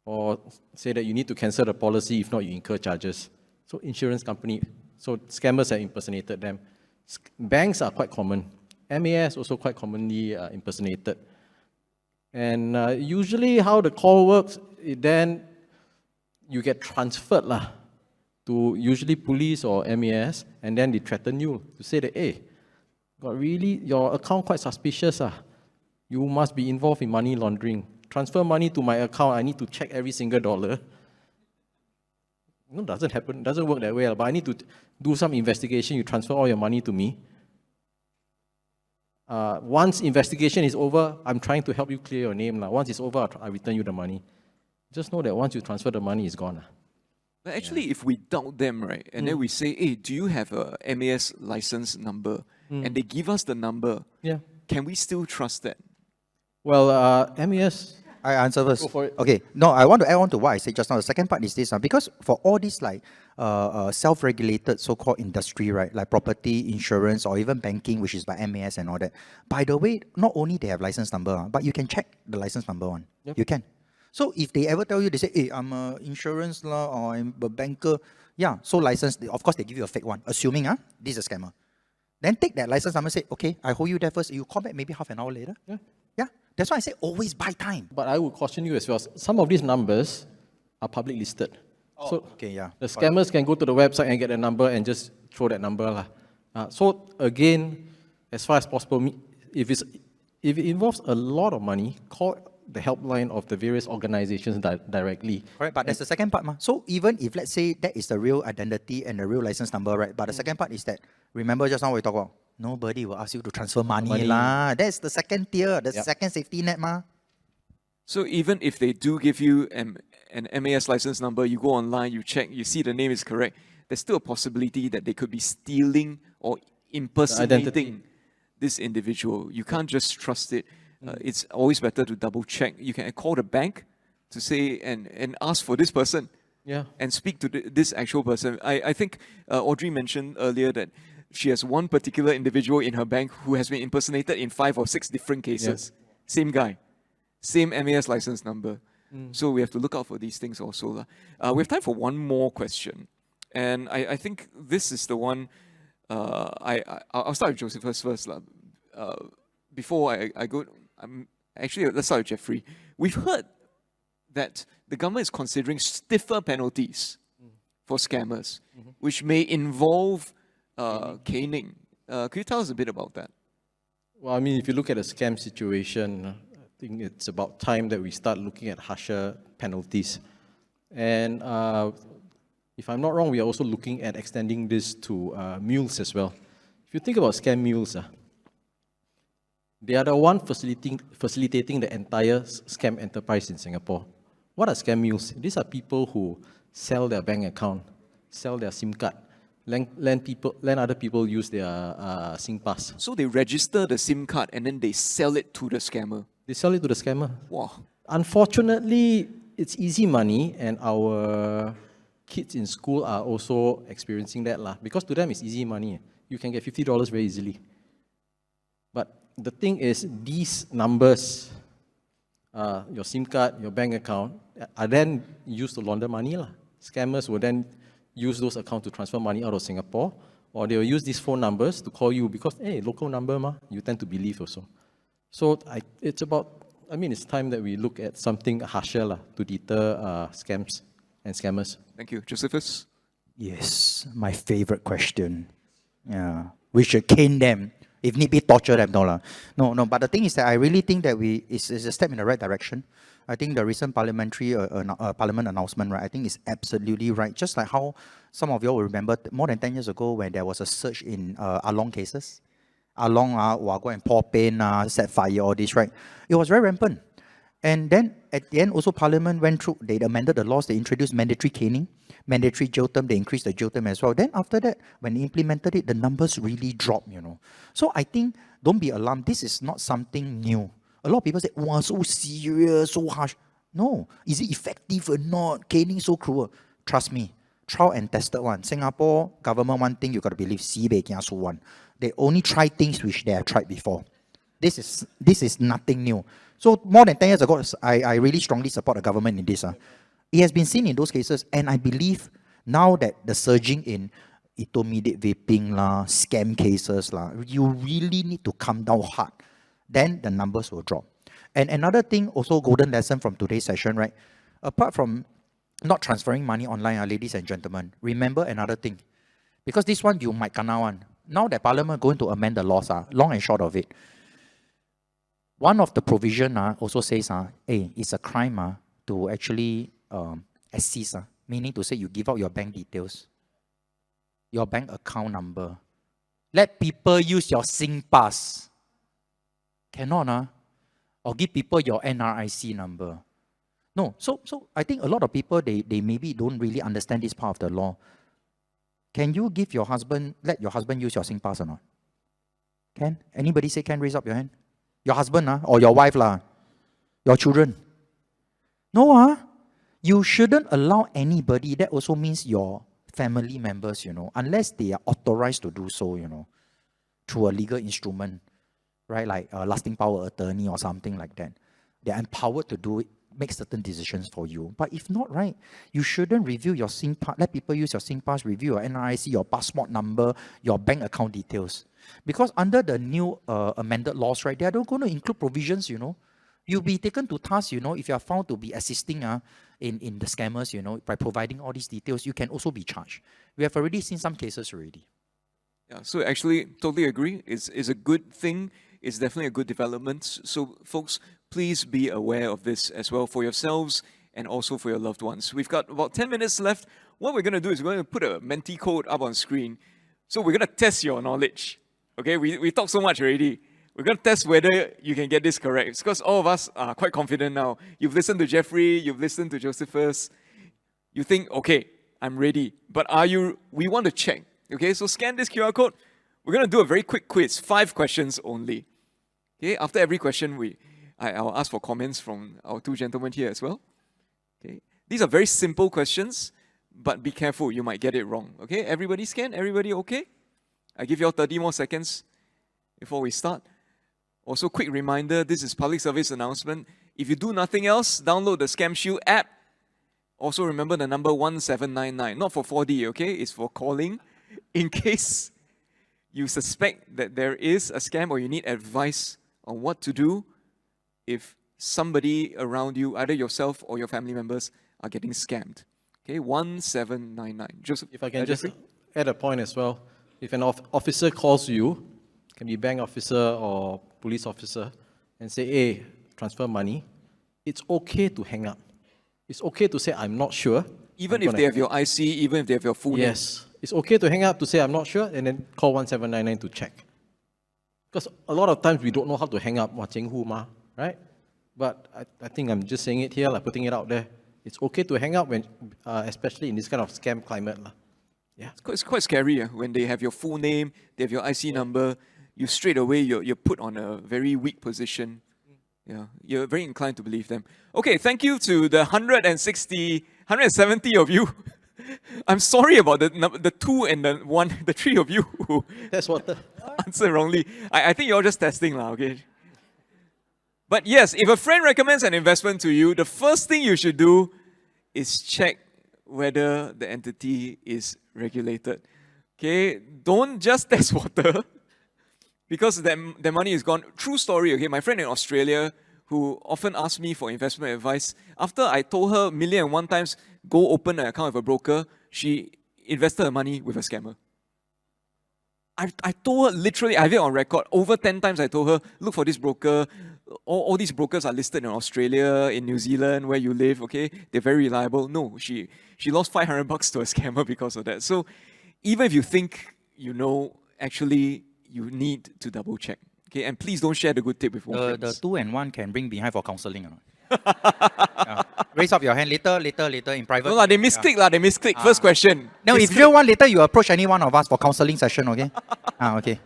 or say that you need to cancel the policy, if not you incur charges. So, insurance company, so scammers have impersonated them. Banks are quite common. MAS also quite commonly impersonated. And usually how the call works, then you get transferred to usually police or MAS, and then they threaten you to say that, hey, your account quite suspicious. You must be involved in money laundering. Transfer money to my account, I need to check every single dollar. No, doesn't happen, doesn't work that way. But I need to do some investigation. You transfer all your money to me. Once investigation is over, I'm trying to help you clear your name. Once it's over, I return you the money. Just know that once you transfer the money, it's gone. But actually, if we doubt them, right, and then we say, hey, do you have a MAS license number? And they give us the number, can we still trust that? Well, MAS... I answer first. Go for it. Okay. No, I want to add on to what I said just now. The second part is this, because for all these self-regulated so-called industry, right, like property, insurance, or even banking, which is by MAS and all that. By the way, not only they have license number, but you can check the license number one. Yep. You can. So if they ever tell you, they say, hey, I'm a insurance or I'm a banker, so license, of course they give you a fake one, assuming this is a scammer. Then take that license number and say, okay, I hold you there first. You call back maybe half an hour later. Yeah. That's why I say always buy time. But I would caution you as well. Some of these numbers are public listed. So okay, the scammers can go to the website and get a number and just throw that number. So again, as far as possible, if it involves a lot of money, call the helpline of the various organizations directly. Correct, but there's the second part. So even if, let's say, that is the real identity and the real license number, right? But the second part is that, remember just now we talked about, nobody will ask you to transfer money. That's the second tier, the second safety net. So even if they do give you an MAS license number, you go online, you check, you see the name is correct, there's still a possibility that they could be stealing or impersonating this individual. You can't just trust it. It's always better to double check. You can call the bank to say and ask for this person. Yeah. And speak to this actual person. I think Audrey mentioned earlier that she has one particular individual in her bank who has been impersonated in 5 or 6 different cases. Same guy, same MAS license number. So we have to look out for these things also. We have time for one more question. And I think this is the one, I'll start with Josephus first. Before I go, actually, let's start with Jeffrey. We've heard that the government is considering stiffer penalties for scammers, which may involve caning. Could you tell us a bit about that? Well, I mean, if you look at the scam situation, I think it's about time that we start looking at harsher penalties. And if I'm not wrong, we are also looking at extending this to mules as well. If you think about scam mules, they are the one facilitating the entire scam enterprise in Singapore. What are scam mules? These are people who sell their bank account, sell their SIM card, lend other people use their SingPass. So they register the SIM card and then they sell it to the scammer. They sell it to the scammer. Wow. Unfortunately, it's easy money, and our kids in school are also experiencing that because to them it's easy money. You can get $50 very easily. But the thing is, these numbers, your SIM card, your bank account, are then used to launder money. Scammers will then use those accounts to transfer money out of Singapore, or they will use these phone numbers to call you because, hey, local number, you tend to believe also. So it's time that we look at something harsher to deter scams and scammers. Thank you. Josephus? Yes, my favorite question. Yeah, we should cane them. If need be, torture them. No. But the thing is that I really think that it's a step in the right direction. I think the recent parliament announcement, right, I think is absolutely right. Just like how some of you will remember more than 10 years ago when there was a surge in Along cases. Along, go and pour paint, set fire, all this, right? It was very rampant. And then at the end, also Parliament went through, they amended the laws, they introduced mandatory caning, mandatory jail term, they increased the jail term as well. Then after that, when they implemented it, the numbers really dropped, So I think, don't be alarmed, this is not something new. A lot of people say, wow, so serious, so harsh. No, is it effective or not? Caning so cruel. Trust me, trial and tested one. Singapore government, one thing you got to believe, sibei kiasu one. They only try things which they have tried before. This is nothing new. So more than 10 years ago, I really strongly support the government in this. It has been seen in those cases, and I believe now that the surging in intermediate vaping, scam cases, you really need to come down hard. Then the numbers will drop. And another thing, also golden lesson from today's session, right? Apart from not transferring money online, ladies and gentlemen, remember another thing. Because this one, you might kena one. Now that Parliament going to amend the laws, long and short of it, one of the provision also says, it's a crime to actually assist, meaning to say you give out your bank details, your bank account number. Let people use your SingPass. Cannot, or give people your NRIC number. No, so I think a lot of people, they maybe don't really understand this part of the law. Can you let your husband use your SingPass or not? Can? Anybody say can? Raise up your hand. Your husband, or your wife, your children. No, you shouldn't allow anybody. That also means your family members, unless they are authorized to do so, through a legal instrument, right? Like a lasting power attorney or something like that. They're empowered to do it, make certain decisions for you. But if not, right, you shouldn't review your SingPass, let people use your SingPass, review your NRIC, your passport number, your bank account details. Because under the new amended laws, right, they are not going to include provisions, You'll be taken to task, if you are found to be assisting in the scammers, by providing all these details, you can also be charged. We have already seen some cases already. Yeah, so actually, totally agree. It's a good thing. It's definitely a good development. So folks, please be aware of this as well for yourselves and also for your loved ones. We've got about 10 minutes left. What we're going to do is we're going to put a Menti code up on screen. So we're going to test your knowledge. Okay, we talked so much already. We're going to test whether you can get this correct. It's because all of us are quite confident now. You've listened to Jeffrey, you've listened to Josephus. You think, okay, I'm ready. But we want to check. Okay, so scan this QR code. We're going to do a very quick quiz, 5 questions only. Okay, after every question, I'll ask for comments from our 2 gentlemen here as well. Okay, these are very simple questions, but be careful, you might get it wrong. Okay, everybody scan? Everybody okay? I give you all 30 more seconds before we start. Also, quick reminder, this is public service announcement. If you do nothing else, download the Scam Shield app. Also remember the number 1799, not for 4D, okay? It's for calling in case you suspect that there is a scam or you need advice on what to do if somebody around you, either yourself or your family members, are getting scammed. Okay, 1799. Joseph, If I can just Jeffrey? add a point as well. If an officer calls you, can be bank officer or police officer, and say, hey, transfer money, it's okay to hang up. It's okay to say, I'm not sure. Even if they have your IC, even if they have your full name. Yes. It's okay to hang up to say, I'm not sure, and then call 1799 to check. Because a lot of times we don't know how to hang up, right? But I think I'm just saying it here, like putting it out there. It's okay to hang up, when, especially in this kind of scam climate. Yeah. It's quite scary when they have your full name, they have your IC number, you straight away, you're put on a very weak position. Yeah, you're very inclined to believe them. Okay, thank you to the 170 of you. I'm sorry about the 2 and the 1, the 3 of you who That's what answered wrongly. I think you're just testing, okay? But yes, if a friend recommends an investment to you, the first thing you should do is check whether the entity is regulated. Okay, don't just test water because their money is gone. True story, okay, my friend in Australia who often asks me for investment advice, after I told her 1,000,001 times, go open an account with a broker, she invested her money with a scammer. I told her, literally, I have it on record, over 10 times I told her, look for this broker. All these brokers are listed in Australia, in New Zealand, where you live, okay? They're very reliable. No, she lost $500 to a scammer because of that. So even if you think you know, actually, you need to double check. Okay, and please don't share the good tip with one friends. The 2 and 1 can bring behind for counseling or not? Yeah. Raise up your hand later in private. No, they misclick, they misclick. First question. No, if you want later, you approach any one of us for counseling session, okay? Okay.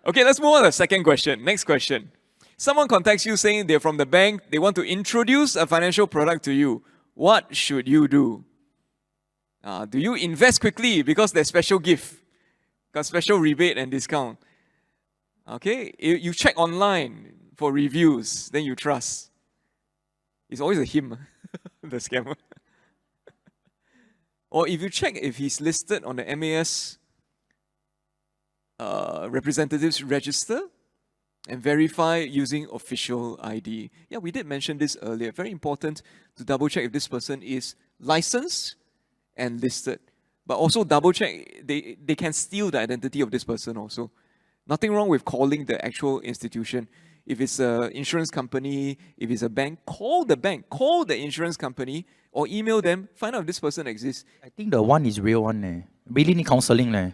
Okay, let's move on to the second question. Next question. Someone contacts you saying they're from the bank, they want to introduce a financial product to you. What should you do? Do you invest quickly because there's special gift? Got special rebate and discount. Okay, you check online for reviews, then you trust. It's always a him, the scammer. Or if you check if he's listed on the MAS representatives register and verify using official ID. Yeah, we did mention this earlier. Very important to double check if this person is licensed and listed. But also double check, they can steal the identity of this person also. Nothing wrong with calling the actual institution. If it's an insurance company, if it's a bank, call the insurance company, or email them, find out if this person exists. I think the 1 is real one. Really need counseling.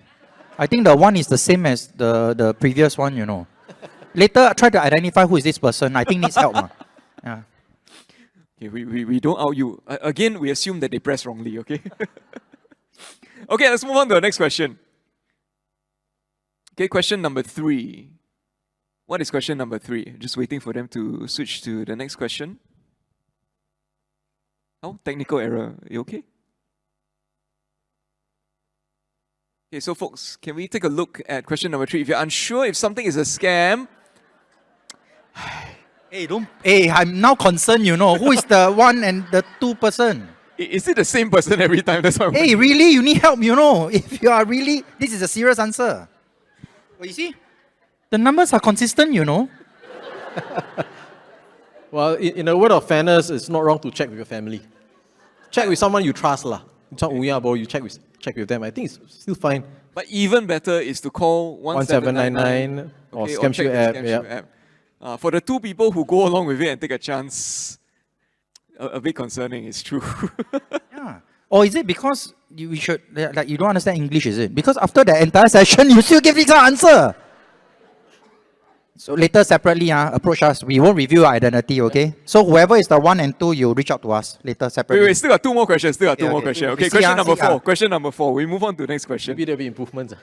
I think the 1 is the same as the previous one, you know. Later, try to identify who is this person. I think needs help. Yeah. Okay, we don't out you. Again, we assume that they pressed wrongly, okay? Okay, let's move on to the next question. Okay, question number 3. What is question number 3? Just waiting for them to switch to the next question. Oh, technical error. You okay? Okay, so folks, can we take a look at question number 3? If you're unsure if something is a scam, Hey, I'm now concerned, you know. Who is the 1 and the 2 person? is it the same person every time? That's why. Hey, really? You need help, you know. If you are really, this is a serious answer. Well, you see, the numbers are consistent, you know. Well, in a word of fairness, it's not wrong to check with your family. Check with someone you trust. You check with them. I think it's still fine. But even better is to call 1799 or okay, Scam check Shield the app. Scam Shield app. For the 2 people who go along with it and take a chance, a bit concerning, it's true. Yeah. Or is it because you don't understand English, is it? Because after the entire session, you still give this answer. So later, separately, approach us. We won't reveal our identity, okay? So whoever is the 1 and 2, you reach out to us later, separately. Wait, still got 2 more questions. Okay, Okay, question see, number 4. Question number 4. We move on to the next question. Maybe there'll be improvements.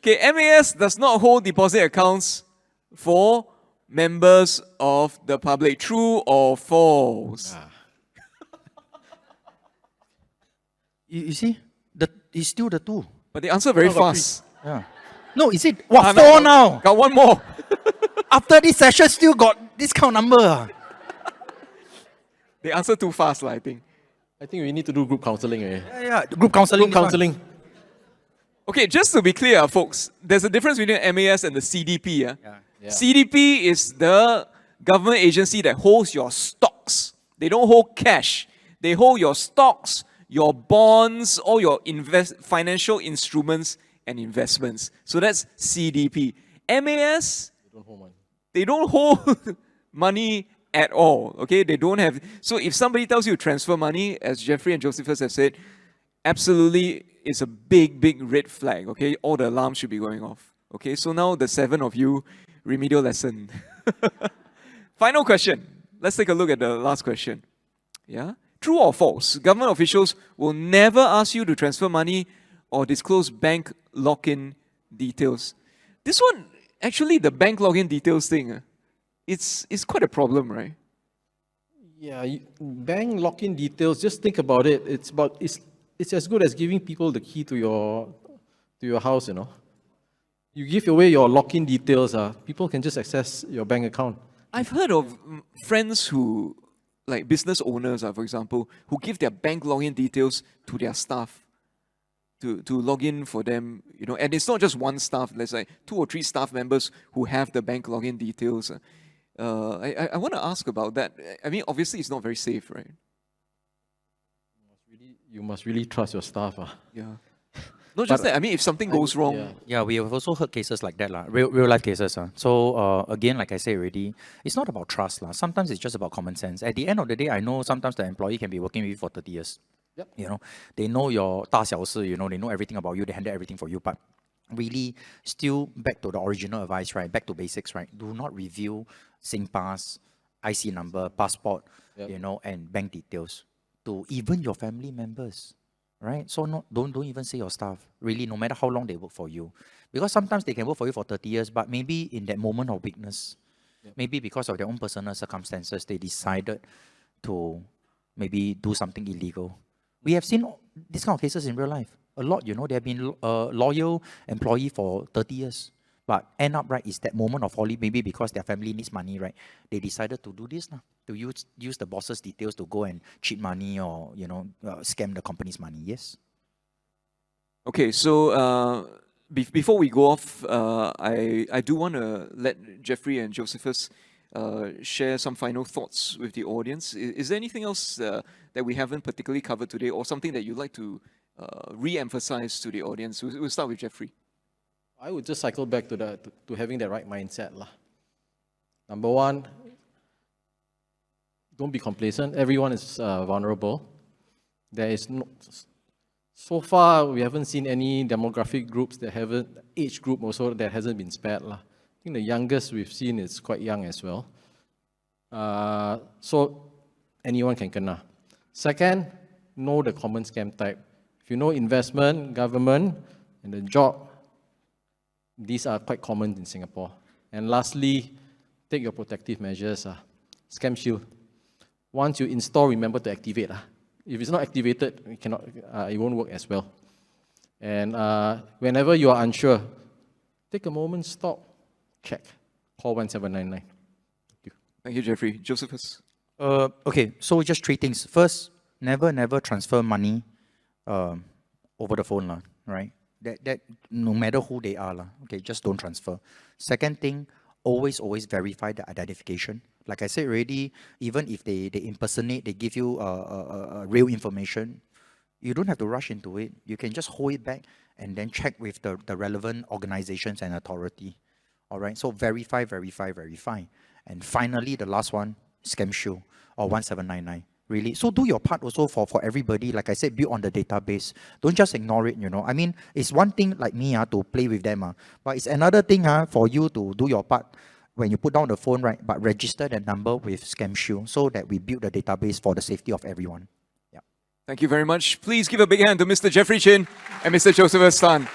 Okay, MAS does not hold deposit accounts for members of the public. True or false? You see, it's still the two. But they answer very No, got fast. Yeah. No, is it? What, Ah, four now? Got one more. After this session, still got this kind of number. They answer too fast, I think. I think we need to do group counseling. Yeah, group counseling. Group counseling. Okay, just to be clear, folks, there's a difference between MAS and the CDP. Yeah? Yeah. CDP is the government agency that holds your stocks. They don't hold cash. They hold your stocks, your bonds, all your financial instruments and investments. So that's CDP. MAS, Don't hold money. they don't hold money at all. Okay, they don't have. So if somebody tells you to transfer money, as Jeffrey and Josephus have said, absolutely, it's a big, big red flag. Okay, all the alarms should be going off. Okay, so now the 7 of you, remedial lesson. Final question. Let's take a look at the last question. Yeah, true or false? Government officials will never ask you to transfer money or disclose bank login details. This one, actually, the bank login details thing, it's quite a problem, right? Yeah, bank login details. Just think about it. It's as good as giving people the key to your house. You know, you give away your login details. People can just access your bank account. I've heard of friends who, like business owners, for example, who give their bank login details to their staff to log in for them, you know, and it's not just one staff, there's like 2 or 3 staff members who have the bank login details. I want to ask about that. I mean, obviously it's not very safe, right? You must really trust your staff. Yeah. Not just that, I mean, if something goes wrong, Yeah. Yeah, we have also heard cases like that, real life cases. So again, like I said already, it's not about trust. Sometimes it's just about common sense. At the end of the day, I know sometimes the employee can be working with you for 30 years. Yep. You know, they know your 大小事, you know, they know everything about you, they handle everything for you. But really, still back to the original advice, right? Back to basics, right? Do not reveal SingPass, IC number, passport, Yep. you know, and bank details to even your family members. Right? So don't even say your staff, really, no matter how long they work for you. Because sometimes they can work for you for 30 years, but maybe in that moment of weakness, maybe because of their own personal circumstances, they decided to maybe do something illegal. We have seen these kind of cases in real life. A lot, you know, they have been a loyal employee for 30 years. But end up, right, is that moment of folly, maybe because their family needs money, right? They decided to do this, to use the boss's details to go and cheat money or, you know, scam the company's money, yes? Okay, so before we go off, I do want to let Jeffrey and Josephus share some final thoughts with the audience. Is there anything else that we haven't particularly covered today, or something that you'd like to re-emphasize to the audience? We'll start with Jeffrey. I would just cycle back to having the right mindset. Number 1, don't be complacent. Everyone is vulnerable. There is no, so far we haven't seen any demographic groups that haven't, age group also that hasn't been spared. I think the youngest we've seen is quite young as well. So anyone can kena. Second, know the common scam type. If you know investment, government, and the job, these are quite common in Singapore. And lastly, take your protective measures. Scam Shield. Once you install, remember to activate. If it's not activated, it won't work as well. And whenever you are unsure, take a moment, stop, check. Call 1799. Thank you. Thank you, Jeffrey. Josephus? Okay, so just 3 things. First, never transfer money over the phone, right? That no matter who they are, okay, just don't transfer. Second thing, always verify the identification. Like I said already, even if they impersonate, they give you real information, you don't have to rush into it. You can just hold it back and then check with the relevant organizations and authority. All right, so verify. And finally, the last one, Scam Shield or 1799. Really. So do your part also for everybody. Like I said, build on the database. Don't just ignore it, you know. I mean, it's one thing like me to play with them, but it's another thing for you to do your part when you put down the phone, right? But register the number with Scam Shield so that we build the database for the safety of everyone. Yeah. Thank you very much. Please give a big hand to Mr. Jeffrey Chin and Mr. Josephus Tan.